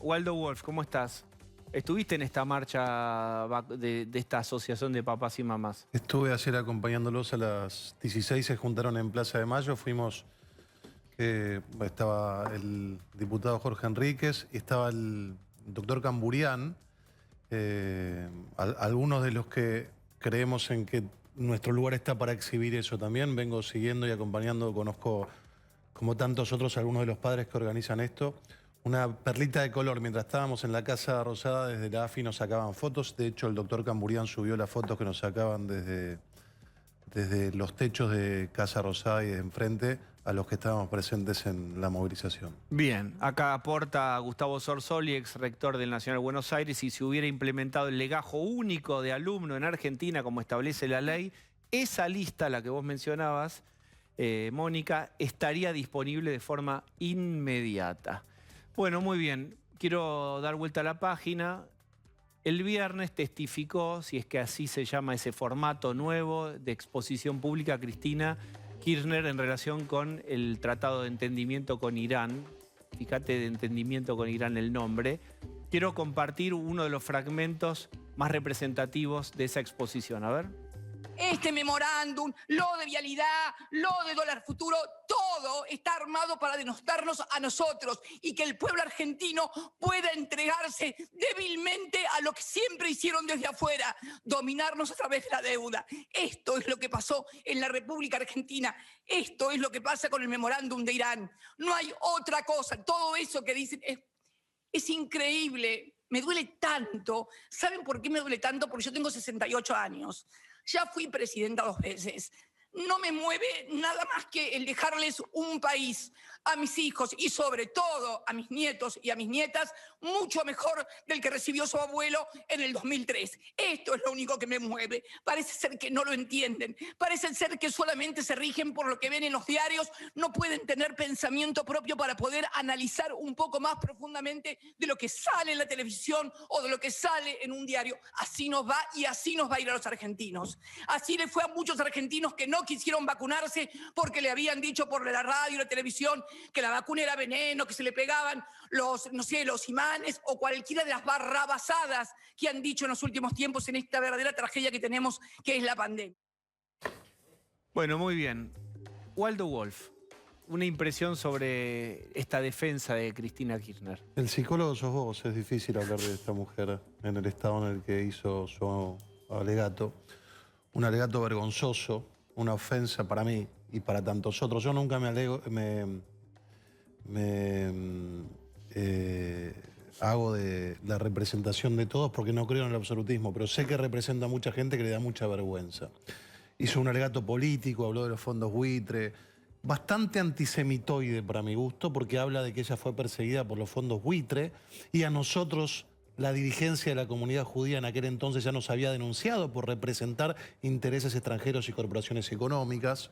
Waldo Wolf, ¿cómo estás? ¿Estuviste en esta marcha de esta asociación de papás y mamás? Estuve ayer acompañándolos a las 16, se juntaron en Plaza de Mayo, fuimos, estaba el diputado Jorge Enríquez y estaba el doctor Camburián, algunos de los que creemos en que nuestro lugar está para exhibir eso también, vengo siguiendo y acompañando, conozco como tantos otros algunos de los padres que organizan esto. Una perlita de color, mientras estábamos en la Casa Rosada, desde la AFI nos sacaban fotos. De hecho, el doctor Camburián subió las fotos que nos sacaban desde los techos de Casa Rosada y de enfrente a los que estábamos presentes en la movilización. Bien, acá aporta Gustavo Sorsoli, ex rector del Nacional de Buenos Aires, si se hubiera implementado el legajo único de alumno en Argentina, como establece la ley, esa lista, la que vos mencionabas, Mónica, estaría disponible de forma inmediata. Bueno, muy bien. Quiero dar vuelta a la página. El viernes testificó, si es que así se llama ese formato nuevo de exposición pública, Cristina Kirchner en relación con el Tratado de Entendimiento con Irán. Fíjate, de entendimiento con Irán el nombre. Quiero compartir uno de los fragmentos más representativos de esa exposición. A ver. Este memorándum, lo de vialidad, lo de dólar futuro, todo está armado para denostarnos a nosotros y que el pueblo argentino pueda entregarse débilmente a lo que siempre hicieron desde afuera, dominarnos a través de la deuda. Esto es lo que pasó en la República Argentina, esto es lo que pasa con el memorándum de Irán. No hay otra cosa, todo eso que dicen es increíble, me duele tanto. ¿Saben por qué me duele tanto? Porque yo tengo 68 años. Ya fui presidenta 2 veces. No me mueve nada más que el dejarles un país a mis hijos y sobre todo a mis nietos y a mis nietas mucho mejor del que recibió su abuelo en el 2003. Esto es lo único que me mueve. Parece ser que no lo entienden. Parece ser que solamente se rigen por lo que ven en los diarios. No pueden tener pensamiento propio para poder analizar un poco más profundamente de lo que sale en la televisión o de lo que sale en un diario. Así nos va y así nos va a ir a los argentinos. Así le fue a muchos argentinos que no quisieron vacunarse porque le habían dicho por la radio y la televisión que la vacuna era veneno, que se le pegaban los imanes o cualquiera de las barrabasadas que han dicho en los últimos tiempos en esta verdadera tragedia que tenemos, que es la pandemia. Bueno, muy bien. Waldo Wolf, una impresión sobre esta defensa de Cristina Kirchner. El psicólogo sos vos, es difícil hablar de esta mujer en el estado en el que hizo su alegato. Un alegato vergonzoso, una ofensa para mí y para tantos otros. Yo nunca hago de la representación de todos porque no creo en el absolutismo, pero sé que representa a mucha gente que le da mucha vergüenza. Hizo un alegato político, habló de los fondos buitre, bastante antisemitoide para mi gusto, porque habla de que ella fue perseguida por los fondos buitre y a nosotros, la dirigencia de la comunidad judía en aquel entonces ya nos había denunciado por representar intereses extranjeros y corporaciones económicas.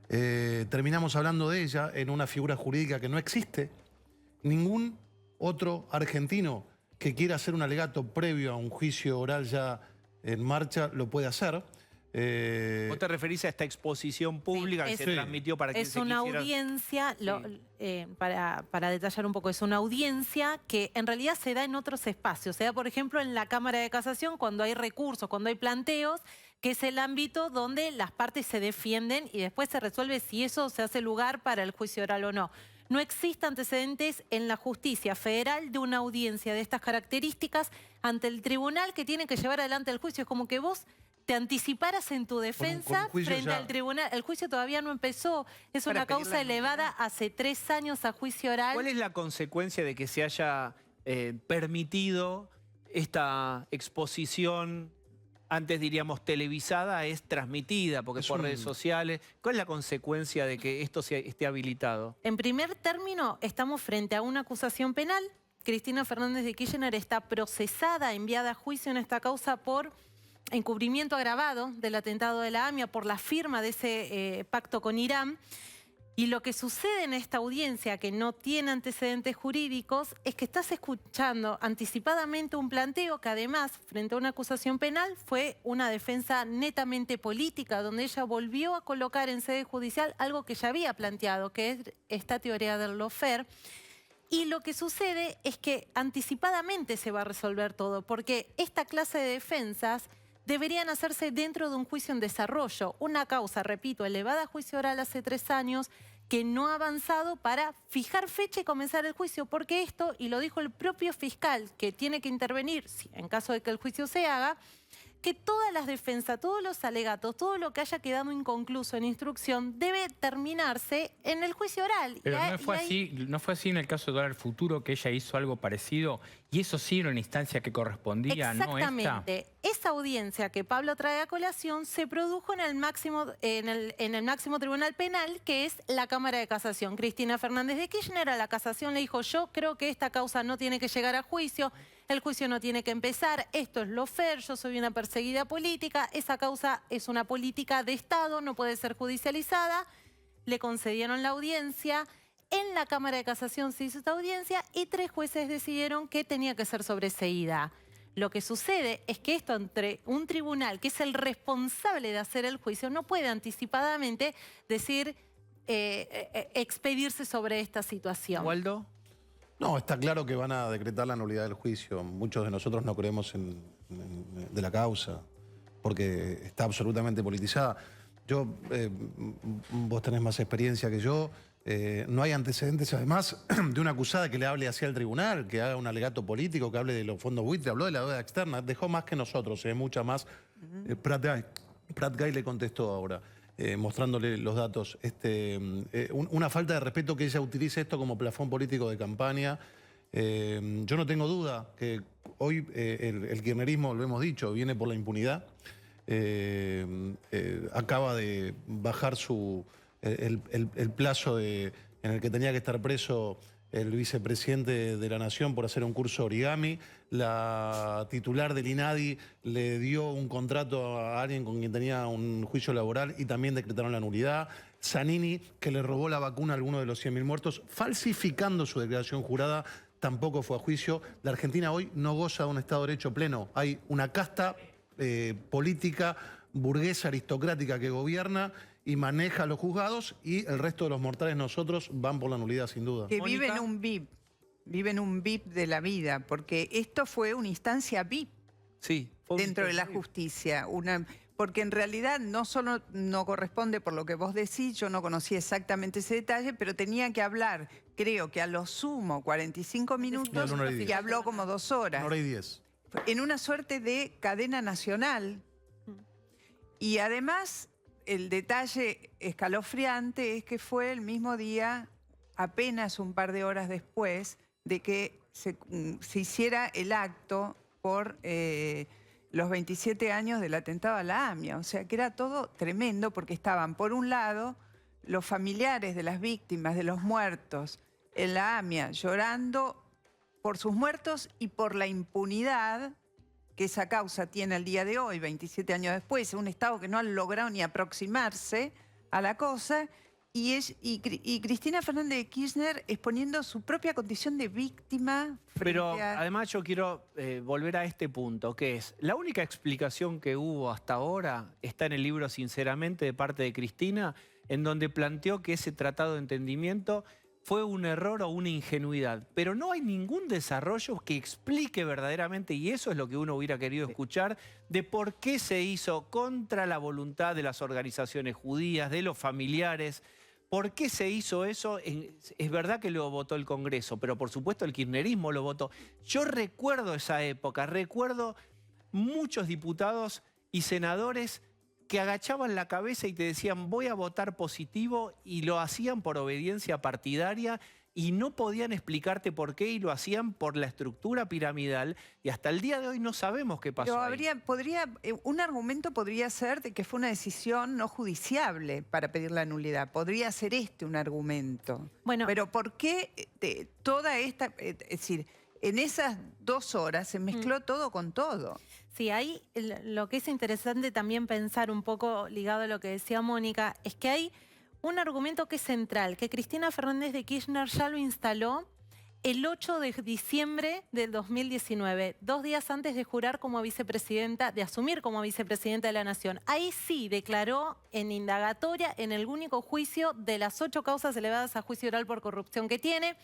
Terminamos hablando de ella en una figura jurídica que no existe. Ningún otro argentino que quiera hacer un alegato previo a un juicio oral ya en marcha lo puede hacer. ¿Vos te referís a esta exposición pública que se transmitió para quien se quisiera? Es una audiencia, para detallar un poco, es una audiencia que en realidad se da en otros espacios. Se da, por ejemplo, en la Cámara de Casación cuando hay recursos, cuando hay planteos, que es el ámbito donde las partes se defienden y después se resuelve si eso se hace lugar para el juicio oral o no. No existe antecedentes en la justicia federal de una audiencia de estas características ante el tribunal que tiene que llevar adelante el juicio. Es como que vos te anticiparas en tu defensa frente al tribunal. El juicio todavía no empezó. Es una causa elevada hace 3 años a juicio oral. ¿Cuál es la consecuencia de que se haya permitido esta exposición, antes diríamos televisada, es transmitida, porque por redes sociales? ¿Cuál es la consecuencia de que esto esté habilitado? En primer término, estamos frente a una acusación penal. Cristina Fernández de Kirchner está procesada, enviada a juicio en esta causa por encubrimiento agravado del atentado de la AMIA, por la firma de ese pacto con Irán. Y lo que sucede en esta audiencia, que no tiene antecedentes jurídicos, es que estás escuchando anticipadamente un planteo que además, frente a una acusación penal, fue una defensa netamente política, donde ella volvió a colocar en sede judicial algo que ya había planteado, que es esta teoría del lawfare. Y lo que sucede es que anticipadamente se va a resolver todo, porque esta clase de defensas deberían hacerse dentro de un juicio en desarrollo. Una causa, repito, elevada a juicio oral hace 3 años, que no ha avanzado para fijar fecha y comenzar el juicio, porque esto, y lo dijo el propio fiscal, que tiene que intervenir en caso de que el juicio se haga, que todas las defensas, todos los alegatos, todo lo que haya quedado inconcluso en instrucción debe terminarse en el juicio oral. Pero no fue así en el caso de Dólar Futuro, que ella hizo algo parecido y eso sí era una instancia que correspondía, ¿no? Exactamente. Esa audiencia que Pablo trae a colación se produjo en el máximo tribunal penal, que es la Cámara de Casación. Cristina Fernández de Kirchner a la casación le dijo: yo creo que esta causa no tiene que llegar a juicio, el juicio no tiene que empezar, esto es lo fair, yo soy una perseguida política, esa causa es una política de Estado, no puede ser judicializada. Le concedieron la audiencia. En la Cámara de Casación se hizo esta audiencia y 3 jueces decidieron que tenía que ser sobreseída. Lo que sucede es que esto entre un tribunal, que es el responsable de hacer el juicio, no puede anticipadamente decir, expedirse sobre esta situación. ¿Waldo? No, está claro que van a decretar la nulidad del juicio. Muchos de nosotros no creemos de la causa, porque está absolutamente politizada. Vos tenés más experiencia que yo. No hay antecedentes, además, de una acusada que le hable hacia el tribunal, que haga un alegato político, que hable de los fondos buitre, habló de la deuda externa, dejó más que nosotros, mucha más. Prat Gay le contestó ahora, mostrándole los datos. Una falta de respeto que ella utilice esto como plafón político de campaña. Yo no tengo duda que hoy el kirchnerismo, lo hemos dicho, viene por la impunidad. Acaba de bajar el plazo en el que tenía que estar preso el vicepresidente de la Nación por hacer un curso de origami. La titular del INADI le dio un contrato a alguien con quien tenía un juicio laboral y también decretaron la nulidad. Zanini, que le robó la vacuna a alguno de los 100.000 muertos, falsificando su declaración jurada, tampoco fue a juicio. La Argentina hoy no goza de un Estado de Derecho pleno. Hay una casta política, burguesa, aristocrática que gobierna y maneja los juzgados, y el resto de los mortales nosotros van por la nulidad, sin duda. Que viven un VIP de la vida, porque esto fue una instancia VIP dentro de la justicia. Porque en realidad no solo no corresponde por lo que vos decís, yo no conocía exactamente ese detalle, pero tenía que hablar, creo que a lo sumo 45 minutos, y habló como 2 horas. 1 hora y 10. En una suerte de cadena nacional. Y además, el detalle escalofriante es que fue el mismo día, apenas un par de horas después de que se hiciera el acto por los 27 años del atentado a la AMIA. O sea que era todo tremendo, porque estaban, por un lado, los familiares de las víctimas, de los muertos en la AMIA, llorando por sus muertos y por la impunidad que esa causa tiene al día de hoy, 27 años después, un Estado que no ha logrado ni aproximarse a la cosa, y Cristina Fernández de Kirchner exponiendo su propia condición de víctima. Pero además yo quiero volver a este punto, que es, la única explicación que hubo hasta ahora está en el libro Sinceramente, de parte de Cristina, en donde planteó que ese tratado de entendimiento fue un error o una ingenuidad, pero no hay ningún desarrollo que explique verdaderamente, y eso es lo que uno hubiera querido escuchar, de por qué se hizo contra la voluntad de las organizaciones judías, de los familiares. ¿Por qué se hizo eso? Es verdad que lo votó el Congreso, pero por supuesto el kirchnerismo lo votó. Yo recuerdo esa época, recuerdo muchos diputados y senadores que agachaban la cabeza y te decían voy a votar positivo, y lo hacían por obediencia partidaria y no podían explicarte por qué, y lo hacían por la estructura piramidal, y hasta el día de hoy no sabemos qué pasó. Pero un argumento podría ser de que fue una decisión no judiciable para pedir la nulidad. Podría ser un argumento. Bueno, pero ¿por qué toda esta, es decir, en esas 2 horas se mezcló todo con todo? Sí, ahí lo que es interesante también pensar, un poco ligado a lo que decía Mónica, es que hay un argumento que es central, que Cristina Fernández de Kirchner ya lo instaló el 8 de diciembre del 2019, 2 días antes de jurar como vicepresidenta, de asumir como vicepresidenta de la Nación. Ahí sí declaró en indagatoria, en el único juicio de las 8 causas elevadas a juicio oral por corrupción que tiene.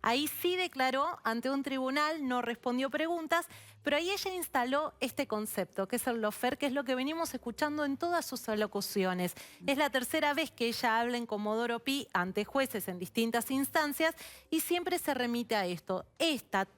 Ahí sí declaró ante un tribunal, no respondió preguntas, pero ahí ella instaló este concepto, que es el lawfare, que es lo que venimos escuchando en todas sus alocuciones. Es la tercera vez que ella habla en Comodoro Pi ante jueces en distintas instancias y siempre se remite a esto.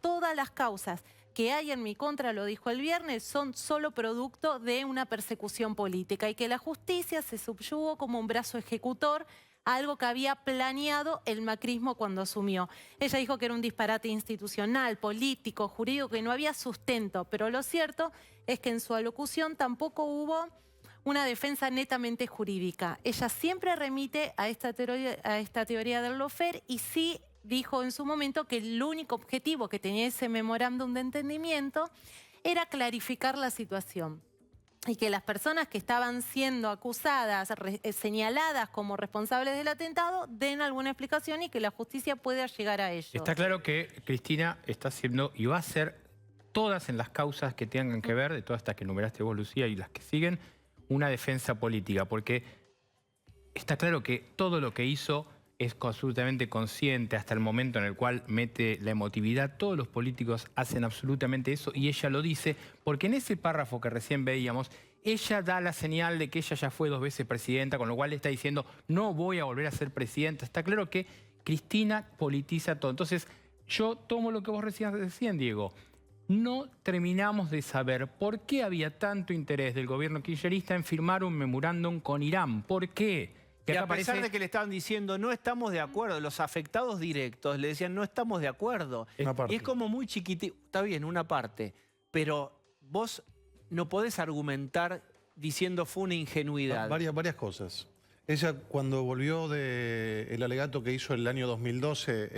Todas las causas que hay en mi contra, lo dijo el viernes, son solo producto de una persecución política y que la justicia se subyugó como un brazo ejecutor a algo que había planeado el macrismo cuando asumió. Ella dijo que era un disparate institucional, político, jurídico, que no había sustento, pero lo cierto es que en su alocución tampoco hubo una defensa netamente jurídica. Ella siempre remite a esta teoría del lawfare y sí dijo en su momento que el único objetivo que tenía ese memorándum de entendimiento era clarificar la situación y que las personas que estaban siendo acusadas, señaladas como responsables del atentado, den alguna explicación y que la justicia pueda llegar a ello. Está claro que Cristina está haciendo y va a hacer todas en las causas que tengan que ver, de todas estas que enumeraste vos, Lucía, y las que siguen, una defensa política, porque está claro que todo lo que hizo es absolutamente consciente hasta el momento en el cual mete la emotividad. Todos los políticos hacen absolutamente eso y ella lo dice porque en ese párrafo que recién veíamos, ella da la señal de que ella ya fue 2 veces presidenta, con lo cual está diciendo no voy a volver a ser presidenta. Está claro que Cristina politiza todo. Entonces yo tomo lo que vos recién, Diego. No terminamos de saber por qué había tanto interés del gobierno kirchnerista en firmar un memorándum con Irán. ¿Por qué? Y a pesar de que le estaban diciendo no estamos de acuerdo, los afectados directos le decían no estamos de acuerdo. Y es como muy chiquitito, está bien, una parte, pero vos no podés argumentar diciendo fue una ingenuidad. Varias cosas. Ella cuando volvió del alegato que hizo el año 2012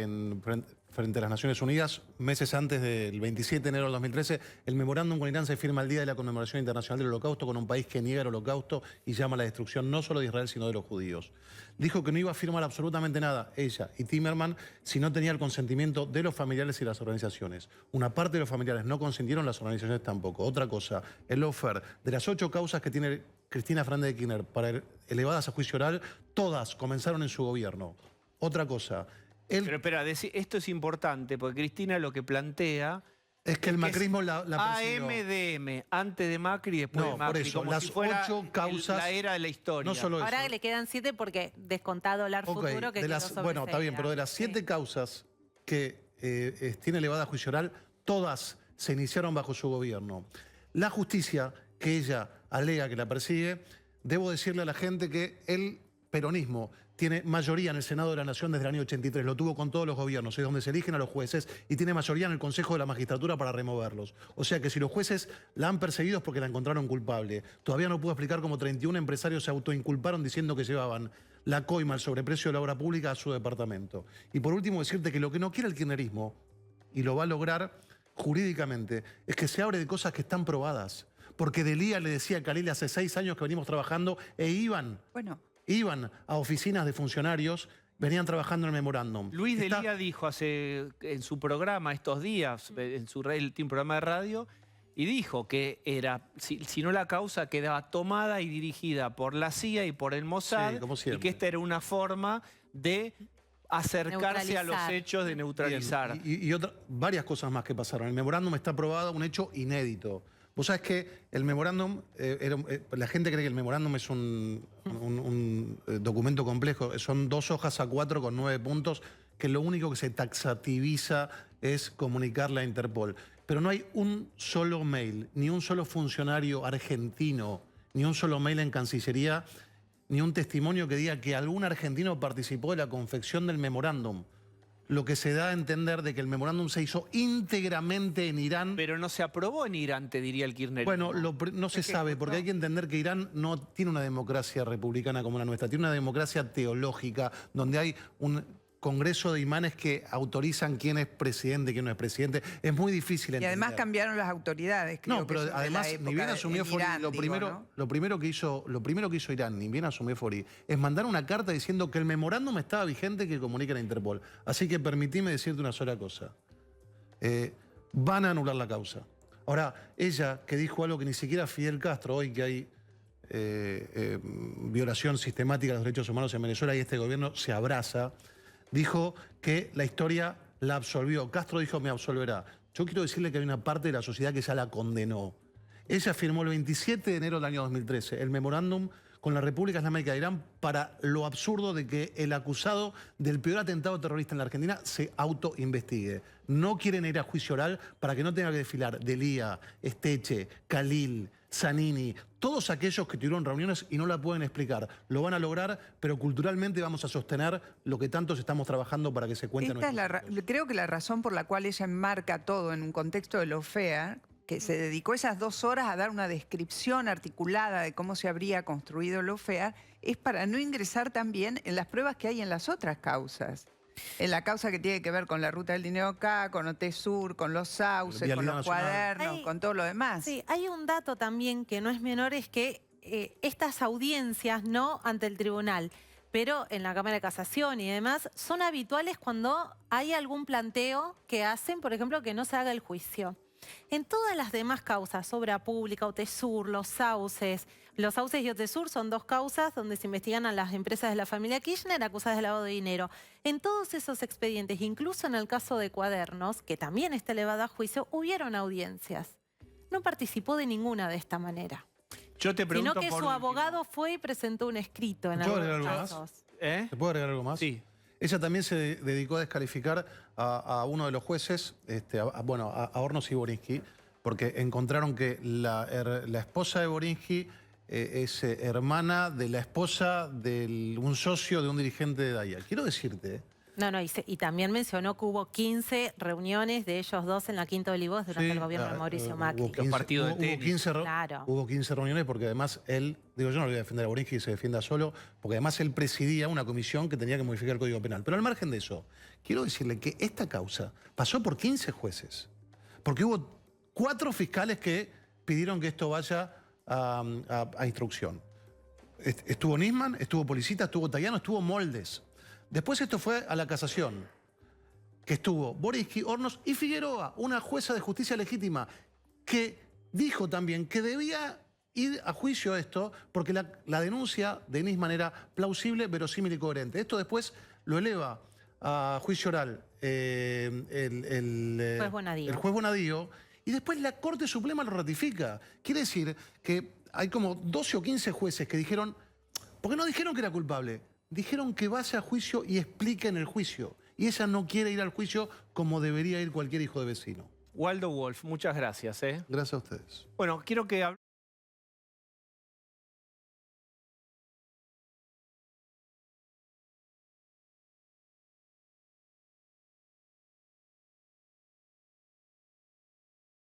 frente a las Naciones Unidas, meses antes del 27 de enero del 2013, el memorándum con Irán se firma el día de la conmemoración internacional del Holocausto con un país que niega el Holocausto y llama a la destrucción no solo de Israel, sino de los judíos. Dijo que no iba a firmar absolutamente nada, ella y Timerman, si no tenía el consentimiento de los familiares y las organizaciones. Una parte de los familiares no consintieron, las organizaciones tampoco. Otra cosa, el lawfare, de las 8 causas que tiene Cristina Fernández de Kirchner para elevadas a juicio oral, todas comenzaron en su gobierno. Otra cosa... Pero espera, esto es importante, porque Cristina lo que plantea... Es que el macrismo la persiguió. AMDM, antes de Macri y después de Macri. Por eso, como las si fuera 8 causas... la era de la historia. No solo eso. Ahora le quedan 7 porque descontá dólar futuro que quedó sobre bueno, está bien, pero de las 7 causas que tiene elevada a juicio oral, todas se iniciaron bajo su gobierno. La justicia, que ella alega que la persigue, debo decirle a la gente que el peronismo tiene mayoría en el Senado de la Nación desde el año 83, lo tuvo con todos los gobiernos, es donde se eligen a los jueces y tiene mayoría en el Consejo de la Magistratura para removerlos. O sea que si los jueces la han perseguido es porque la encontraron culpable. Todavía no puedo explicar cómo 31 empresarios se autoinculparon diciendo que llevaban la coima, el sobreprecio de la obra pública a su departamento. Y por último decirte que lo que no quiere el kirchnerismo, y lo va a lograr jurídicamente, es que se abre de cosas que están probadas. Porque Delía le decía a Khalil hace 6 años que venimos trabajando e iban a oficinas de funcionarios, venían trabajando en el memorándum. Luis Delía dijo en su programa estos días, en su un programa de radio, y dijo que era, si no la causa quedaba tomada y dirigida por la CIA y por el Mossad, sí, como y que esta era una forma de acercarse a los hechos, de neutralizar. Y varias cosas más que pasaron. El memorándum está aprobado, un hecho inédito. Vos sabés que el memorándum, la gente cree que el memorándum es un documento complejo, son 2 hojas A4 con 9 puntos, que lo único que se taxativiza es comunicarle a Interpol. Pero no hay un solo mail, ni un solo funcionario argentino, ni un solo mail en Cancillería, ni un testimonio que diga que algún argentino participó de la confección del memorándum. Lo que se da a entender de que el memorándum se hizo íntegramente en Irán. Pero no se aprobó en Irán, te diría el kirchnerismo. Bueno, no se sabe, porque hay que entender que Irán no tiene una democracia republicana como la nuestra, tiene una democracia teológica, donde hay un congreso de imanes que autorizan quién es presidente, quién no es presidente. Es muy difícil entender. Y además cambiaron las autoridades. No, pero además, ni bien asumió Fori, lo primero que hizo Irán, ni bien asumió Fori, es mandar una carta diciendo que el memorándum estaba vigente, que comuniquen a Interpol. Así que permitime decirte una sola cosa. Van a anular la causa. Ahora, ella, que dijo algo que ni siquiera Fidel Castro, hoy que hay violación sistemática de los derechos humanos en Venezuela y este gobierno se abraza, dijo que la historia la absolvió. Castro dijo, me absolverá. Yo quiero decirle que hay una parte de la sociedad que ya la condenó. Ella firmó el 27 de enero del año 2013 el memorándum con la República Islámica de Irán para lo absurdo de que el acusado del peor atentado terrorista en la Argentina se autoinvestigue. No quieren ir a juicio oral para que no tenga que desfilar Delía, Esteche, Khalil, Zanini, todos aquellos que tuvieron reuniones y no la pueden explicar. Lo van a lograr, pero culturalmente vamos a sostener lo que tantos estamos trabajando para que se cuente. Creo que la razón por la cual ella enmarca todo en un contexto de lawfare, que se dedicó esas 2 horas a dar una descripción articulada de cómo se habría construido el lawfare, es para no ingresar también en las pruebas que hay en las otras causas. En la causa que tiene que ver con la ruta del dinero acá, con OTESUR, con los sauces, con los cuadernos, con todo lo demás. Sí, hay un dato también que no es menor, es que estas audiencias, no ante el tribunal, pero en la Cámara de Casación y demás, son habituales cuando hay algún planteo que hacen, por ejemplo, que no se haga el juicio. En todas las demás causas, obra pública, OTESUR, los sauces y OTESUR son 2 causas donde se investigan a las empresas de la familia Kirchner acusadas de lavado de dinero. En todos esos expedientes, incluso en el caso de Cuadernos, que también está elevado a juicio, hubieron audiencias. No participó de ninguna de esta manera. Yo te pregunto sino que por su último. abogado fue y presentó un escrito en ¿Puedo algunos agregar algo casos. ¿Eh? ¿Se puede agregar algo más? Sí. Ella también se dedicó a descalificar a uno de los jueces, a Hornos y Borinsky, porque encontraron que la esposa de Borinsky es hermana de la esposa de un socio de un dirigente de DAIA. Quiero decirte... No, y también mencionó que hubo 15 reuniones de ellos 2 en la Quinta de Olivos durante el gobierno de Mauricio Macri. Los partidos de tenis. Hubo 15 reuniones porque además él, yo no le voy a defender a Borinsky, que se defienda solo, porque además él presidía una comisión que tenía que modificar el Código Penal. Pero al margen de eso, quiero decirle que esta causa pasó por 15 jueces, porque hubo 4 fiscales que pidieron que esto vaya a instrucción. Estuvo Nisman, estuvo Policita, estuvo Tayano, estuvo Moldes. Después esto fue a la casación, que estuvo Borinsky, Hornos y Figueroa, una jueza de justicia legítima, que dijo también que debía ir a juicio esto porque la denuncia de Nisman era plausible, verosímil y coherente. Esto después lo eleva a juicio oral el juez Bonadío y después la Corte Suprema lo ratifica. Quiere decir que hay como 12 o 15 jueces que dijeron, porque no dijeron que era culpable, dijeron que vaya a juicio y explique en el juicio. Y ella no quiere ir al juicio como debería ir cualquier hijo de vecino. Waldo Wolf, muchas gracias. Gracias a ustedes. Bueno, quiero que